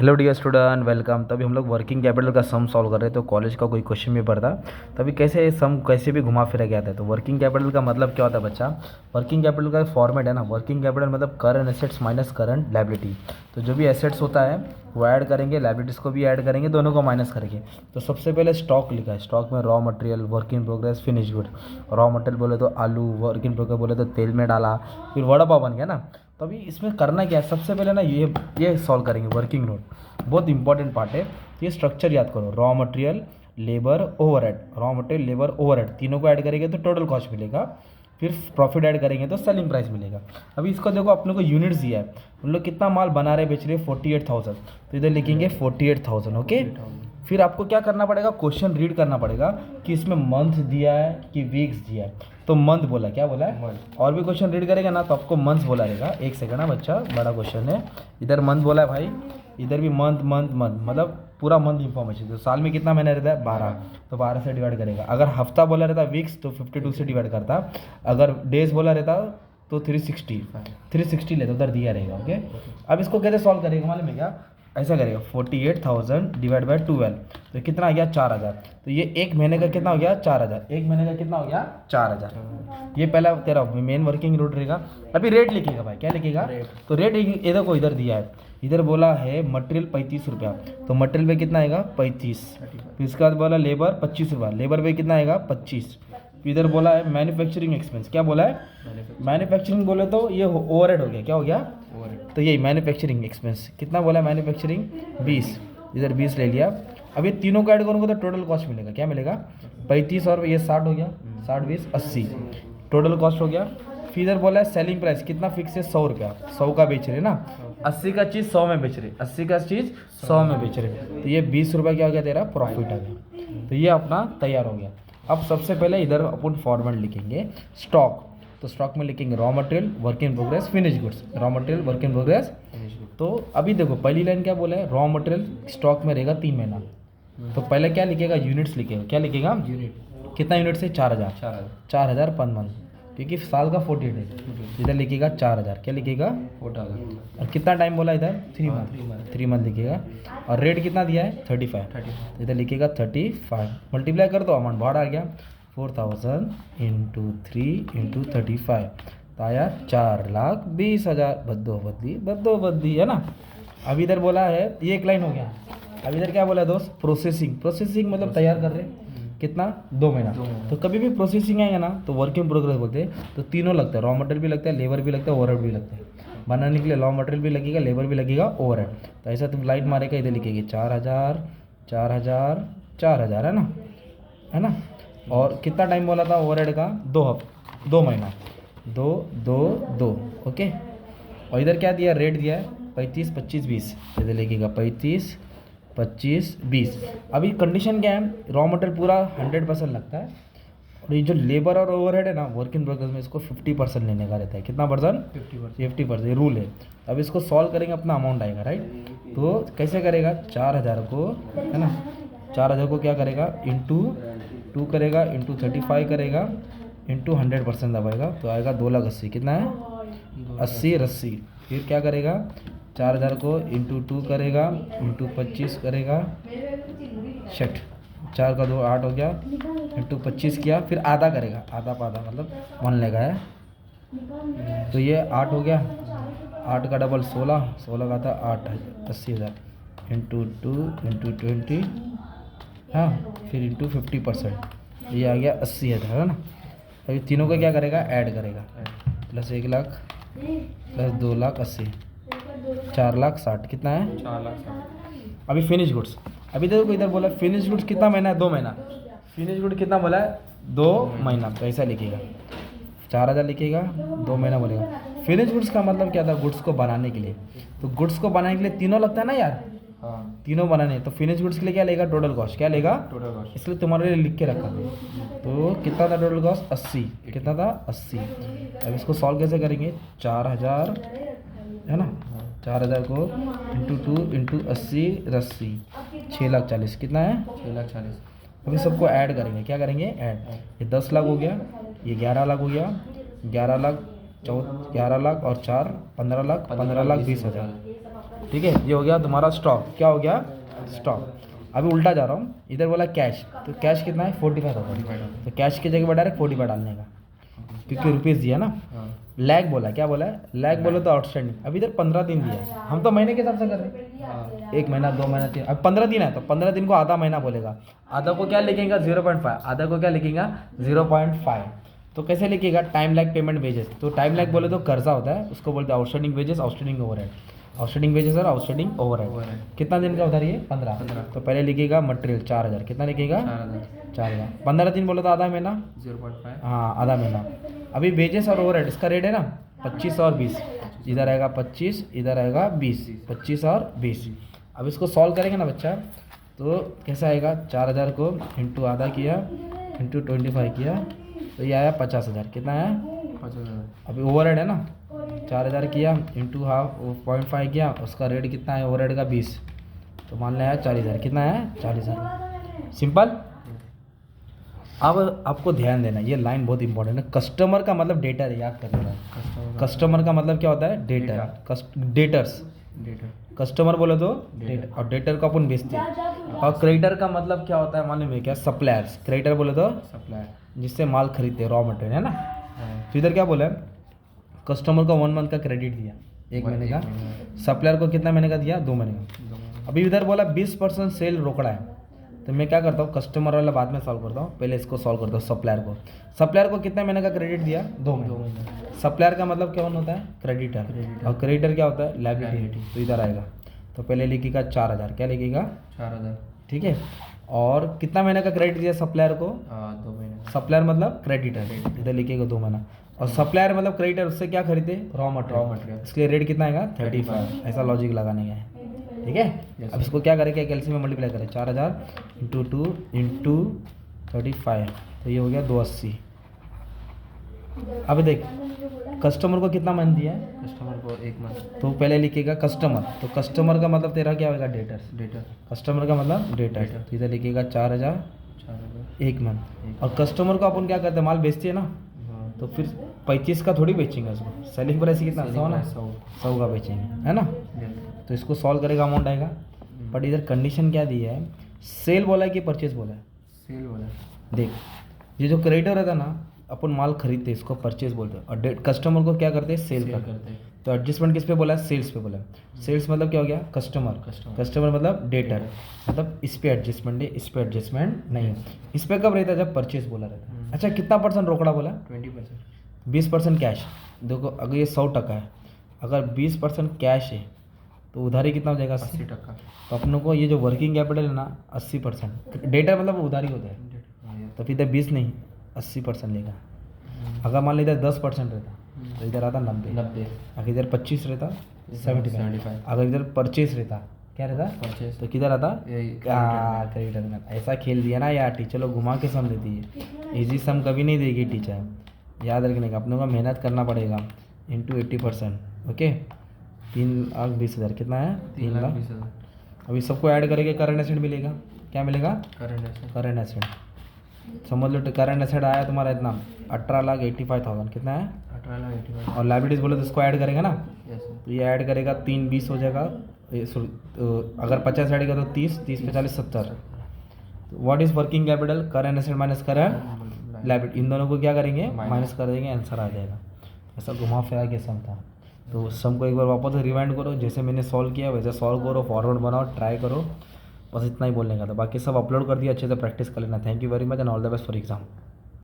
Hello dear student, welcome. तभी हम लोग वर्किंग कैपिटल का सम सॉल्व कर रहे थे। तो कॉलेज का कोई क्वेश्चन पेपर था, तभी कैसे सम कैसे भी घुमा फिरा गया था। तो वर्किंग कैपिटल का मतलब क्या होता है बच्चा? वर्किंग कैपिटल का फॉर्मेट है ना, वर्किंग कैपिटल मतलब current assets minus current liability. तो जो भी एसेट्स होता है वो ऐड करेंगे, लायबिलिटीज़ को भी ऐड करेंगे, दोनों को माइनस करेंगे। तो सबसे पहले स्टॉक लिखा है। स्टॉक में raw material, work in progress, finish good. Raw material बोले तो आलू, वर्क इन प्रोग्रेस बोले तो तेल में डाला, फिर वड़ा पाव बन गया ना। तो अभी इसमें करना क्या है, सबसे पहले ना ये सॉल्व करेंगे वर्किंग नोट। बहुत इंपॉर्टेंट पार्ट है। तो ये स्ट्रक्चर याद करो, raw material, labour, overhead. Raw material, labour, overhead तीनों को ऐड करेंगे तो टोटल कॉस्ट मिलेगा। फिर प्रॉफिट ऐड करेंगे तो सेलिंग प्राइस मिलेगा। अभी इसको देखो, अपने को यूनिट्स दिया है, उन लोग कितना माल बना रहे, बेच रहे 48,000। तो इधर लिखेंगे 48,000। ओके, फिर आपको क्या करना पड़ेगा, क्वेश्चन रीड करना पड़ेगा कि इसमें मंथ दिया है कि वीक्स दिया है। तो मंथ बोला, क्या बोला है? और भी क्वेश्चन रीड करेगा ना तो आपको मंथ बोला रहेगा। एक सेकंड ना बच्चा, बड़ा क्वेश्चन है। इधर मंथ बोला है भाई, इधर भी मंथ मंथ मंथ, मतलब पूरा मंथ इंफॉर्मेशन। तो साल में कितना महीना रहता है? 12। तो 12 से डिवाइड करेगा। अगर हफ्ता बोला रहता वीक्स तो 52 से डिवाइड करता। अगर डेज बोला रहता तो 360 लेता, उधर दिया रहेगा। ओके, अब इसको कैसे सॉल्व करेगा मालूम है क्या? ऐसा करेगा, 48,000 डिवाइड बाई 12। तो कितना आ गया? 4,000। तो ये एक महीने का कितना हो गया? 4,000। एक महीने का कितना हो गया? 4,000। ये पहला तेरा मेन वर्किंग नोट रहेगा। अभी रेट लिखेगा भाई, क्या लिखेगा? तो रेट इधर को इधर दिया है, इधर बोला है मटेरियल 35 रुपया, तो मटेरियल पे कितना आएगा? 35। फिर इसके बाद बोला लेबर 25 रुपया, लेबर पे कितना आएगा? 25। इधर बोला है मैन्युफैक्चरिंग एक्सपेंस, क्या बोला है? मैन्युफैक्चरिंग बोले तो ये ओवरहेड हो गया। क्या हो गया? तो यही मैन्युफैक्चरिंग एक्सपेंस कितना बोला है? मैन्युफैक्चरिंग 20, इधर 20 ले लिया। अब ये तीनों को ऐड करूँगा तो टोटल कॉस्ट मिलेगा, क्या मिलेगा? 35 और ये 60 हो गया, 60 20 80, टोटल कॉस्ट हो गया। फिर इधर बोला है सेलिंग प्राइस कितना फिक्स है? 100 रुपया, 100 का बेच रहे ना, 80 का चीज़ 100 में बेच रहे, 80 का चीज़ 100 में बेच रहे। तो ये 20 रुपये क्या हो गया तेरा? प्रॉफिट आ गया। तो ये अपना तैयार हो गया। अब सबसे पहले इधर अपन फॉर्मेट लिखेंगे स्टॉक। तो स्टॉक में लिखेंगे raw material, work in progress, finish goods. Raw material, work in progress. तो अभी देखो पहली लाइन क्या बोला है? रॉ मटेरियल स्टॉक में रहेगा 3 महीना। तो पहले क्या लिखेगा? यूनिट्स लिखेगा। क्या लिखेगा? यूनिट। कितना यूनिट से? 4,000। 4,000 पर मंथ, क्योंकि साल का 48 है। इधर लिखेगा 4,000। क्या लिखेगा? 4,000। और कितना टाइम बोला इधर? 3 मंथ। 3 मंथ लिखेगा। और रेट कितना दिया है? 35। तो इधर लिखेगा 35। मल्टीप्लाई कर दो, अमाउंट बाहर आ गया। 4,000 इंटू 3 इंटू 35, तो आया 4,20,000। बद्दो बद्दी है ना। अब इधर बोला है, ये एक लाइन हो गया। अब इधर क्या बोला है दोस्त? प्रोसेसिंग। प्रोसेसिंग मतलब तैयार कर रहे, कितना? 2 महीना। तो कभी भी प्रोसेसिंग आएगा ना तो वर्क इन प्रोग्रेस बोलते हैं। तो तीनों लगता है, रॉ मटेरियल भी लगता है, लेबर भी लगता है, ओवरहेड भी लगता है। बनाने के लिए रॉ मटेरियल भी लगेगा, लेबर भी लगेगा, ओवरहेड। तो ऐसा तुम लाइन मारेगा, इधर लिखेगी 4,000 4,000 4,000, है ना। और कितना टाइम बोला था ओवरहेड का? 2 महीना। 2 2 2। ओके, और इधर क्या दिया? रेट दिया है 35 25 20। इधर लिखेगा 35 25 20। अभी कंडीशन क्या है? रॉ मटेरियल पूरा 100% लगता है, और ये जो लेबर और ओवरहेड है ना वर्क इन प्रोग्रेस में, इसको 50% लेने का रहता है। कितना परसेंट? 50%। ये रूल है। अब इसको सॉल्व करेंगे, अपना अमाउंट आएगा, राइट। तो कैसे करेगा? 4,000 को, है ना, 4,000 को क्या करेगा? इंटू 2 करेगा, इंटू 35 करेगा, इंटू 100% दबाएगा, तो आएगा 2,80,000। कितना है? 80 रस्सी। फिर क्या करेगा? 4,000 को इंटू 2 करेगा, इंटू 25 करेगा, 60। 4 का 2 8 हो गया, इंटू 25 किया, फिर आधा करेगा, आधा पाधा मतलब 1 लेगा है। तो ये 8 हो गया, 8 का डबल 16, 16 का था 8, 80,000 इंटू 2 इंटू 20, हाँ, फिर इंटू 50%, ये आ गया 80,000, है ना। अभी तीनों का क्या करेगा? ऐड करेगा। Plus 1 lakh plus 2,80,000, 4,60,000। कितना है? 4,60,000। अभी फिनिश गुड्स। अभी देखो इधर बोला फिनिश गुड्स कितना महीना है? 2 महीना। फिनिश गुड कितना बोला है? 2 महीना। तो ऐसा लिखेगा, 4,000 लिखेगा, 2 महीना बोलेगा। फिनिश गुड्स का मतलब क्या था? गुड्स को बनाने के लिए। तो गुड्स को बनाने के लिए तीनों लगता है ना यार, हाँ, तीनों बनाने। तो फिनिश गुड्स के लिए क्या लेगा? Total cost. क्या लेगा? Total cost. इसलिए तुम्हारे लिए लिख के रखा था। तो कितना था टोटल कॉस्ट? 80। कितना था? 80। अब इसको सॉल्व कैसे करेंगे? 4,000, है ना, 4,000 को इंटू 2 इंटू 80 रस्सी, 6,40,000। कितना है? 6,40,000। अभी सबको ऐड करेंगे। क्या करेंगे? ऐड। ये 10 लाख हो गया, ये 11 लाख हो गया, 11 लाख 11 लाख और 4 15 लाख, 15,20,000। ठीक है, ये हो गया तुम्हारा स्टॉक। क्या हो गया? स्टॉक। अभी उल्टा जा रहा हूँ, इधर बोला कैश, तो कैश कितना है? 45,000। तो कैश की जगह पर डायरेक्ट 45 डालने का, क्योंकि रुपीज़ दिया ना। लैग बोला, क्या बोला है? लैग बोलो तो आउटस्टैंडिंग। अभी इधर 15 दिन दिया है, हम तो महीने के हिसाब से कर रहे हैं, 1 महीना 2 महीना 3, अब 15 दिन है तो 15 दिन को आधा महीना बोलेगा। आधा को क्या लिखेगा? 0.5। आधा को क्या लिखेगा? 0.5। तो कैसे लिखेगा? Time lag payment wages. तो टाइम लैग बोले तो कर्जा होता है, उसको बोलते हैं outstanding wages, outstanding overhead. Outstanding wages और आउटस्टैंडिंग ओवरहेड। कितना दिन का उधार? ये 15। तो पहले लिखेगा मटेरियल 4000। कितना लिखेगा? 4000। 15 दिन बोले तो आधा महीना 0.5। हाँ, आधा महीना। अभी वेजेस और ओवरहेड इसका रेट है ना 25 और 20। इधर आएगा 25, इधर आएगा 20, 25 और 20। अब इसको सॉल्व करेंगे ना बच्चा, तो कैसा आएगा? 4000 को इंटू आधा किया, इंटू 25 किया, तो ये आया 50,000। कितना आया? 50,000। अभी ओवरहेड है ना, 4000 किया इंटू हाफ 0.5 किया, उसका रेट कितना है ओवरहेड का? 20। तो मान लिया 40,000। कितना है? 40,000। सिंपल। अब आपको ध्यान देना, ये लाइन बहुत इंपॉर्टेंट है। कस्टमर का मतलब डेटर, याद कर लेना। कस्टमर का मतलब क्या होता है? डेटर। डेटर्स, कस्टमर बोले तो डेटर, और डेटर को अपन बेचते हैं। और क्रेडिटर का मतलब क्या होता है मालूम है क्या? सप्लायर्स। क्रेडिटर बोले तो सप्लायर, जिससे माल खरीदते हैं, रॉ मटेरियल, है ना। तो इधर क्या बोला है? कस्टमर को 1 मंथ का क्रेडिट दिया, 1 महीने का। सप्लायर को कितना महीने का दिया? 2 महीने का। अभी इधर बोला 20% सेल रोकड़ा है, तो मैं क्या करता हूँ? कस्टमर वाला बाद में सॉल्व करता हूँ, पहले इसको सॉल्व करता हूँ। सप्लायर को, सप्लायर को कितने महीने का क्रेडिट दिया? 2 महीने। सप्लायर का मतलब क्या होता है? क्रेडिटर। और क्रेडिटर क्या होता है? लायबिलिटी। तो इधर आएगा, तो पहले लिखेगा 4000। क्या लिखेगा? 4000। ठीक है। और कितना महीने का क्रेडिट दिया सप्लायर को? 2 महीने। सप्लायर मतलब क्रेडिटर, इधर लिखेगा 2 महीना। और सप्लायर मतलब क्रेडिटर, उससे क्या खरीदे? Raw material. इसके लिए रेट कितना आएगा? 35। ऐसा लॉजिक लगाने का है, ठीक है। अब इसको क्या करें? कैलसी में मल्टीप्लाई करें, 4000 इंटू 2 इंटू 35, तो ये हो गया 280। अब देख, कस्टमर को कितना मंथ दिया है? कस्टमर को 1 मंथ। तो पहले लिखेगा कस्टमर, तो कस्टमर का मतलब तेरा क्या होगा? डेटर्स। डेटर। कस्टमर का मतलब डेटर, तो इधर लिखेगा 4000 1 मंथ। और कस्टमर को अपन क्या करते हैं? माल बेचते हैं ना, तो फिर 35 का थोड़ी बेचेंगे उसको। सेलिंग प्राइस कितना? 100 ना, 100 का बेचेंगे, है ना। तो इसको सॉल्व करेगा, अमाउंट आएगा। बट इधर कंडीशन क्या दी है? सेल बोला है कि परचेज बोला है? सेल बोला। देख, ये जो क्रेडिटर रहता है ना, अपन माल खरीदते हैं, इसको परचेज बोलते हैं। और कस्टमर को क्या करते हैं? सेल करते हैं। तो एडजस्टमेंट किस पे बोला है? सेल्स पे बोला है। सेल्स मतलब क्या हो गया? कस्टमर। कस्टमर मतलब डेटर, मतलब इस पे एडजस्टमेंट है, इस पे एडजस्टमेंट नहीं है। इस पे कब रहता है? जब परचेज बोला रहता है। अच्छा, कितना % रोकड़ा बोला? 20%। 20% कैश। देखो, अगर ये 100% है, अगर 20% कैश है, तो उधारी कितना हो जाएगा? 80%। तो अपनों को ये जो वर्किंग कैपिटल है ना 80%, डेटर मतलब उधारी होता है, तो फिर इधर 20 नहीं 80% लेगा। अगर मान लीजिए 10% रहता तो इधर आता 90। अगर इधर 25 रहता 75। अगर इधर परचेज रहता, क्या रहता? परचेज। तो किधर आता? क्रेडिटर। क्रेडिटर में। ऐसा खेल दिया ना यार, टीचर लोग घुमा के सम देती है। इजी सम कभी नहीं देगी टीचर, याद रखने का। अपनों को मेहनत करना पड़ेगा। Into 80%, okay. 3,20,000 कितना है? 3,20,000। अभी सबको ऐड करेंगे, करंट एसेट मिलेगा। क्या मिलेगा? Current asset. समझ लो, करंट एसेट आया तुम्हारा इतना 18,85,000। कितना है? 18,85,000। और लाइबिलिटीज बोले तो इसको ऐड करेंगे ना, यस। तो ये ऐड करेगा 3,20 हो जाएगा। अगर 50 ऐड करेगा तो 30, 30 पे 40, 70। What is working capital? Current asset minus current liability, इन दोनों को क्या करेंगे? माइनस कर देंगे, आंसर आ जाएगा। ऐसा घुमा फिरा के सम था। तो सम को एक बार वापस रिवाइंड करो, जैसे मैंने सॉल्व किया वैसे सॉल्व करो, फॉरवर्ड बनाओ, ट्राई करो। बस इतना ही बोलने का था, बाकी सब अपलोड कर दिया, अच्छे से प्रैक्टिस कर लेना। Thank you very much and all the best for exam.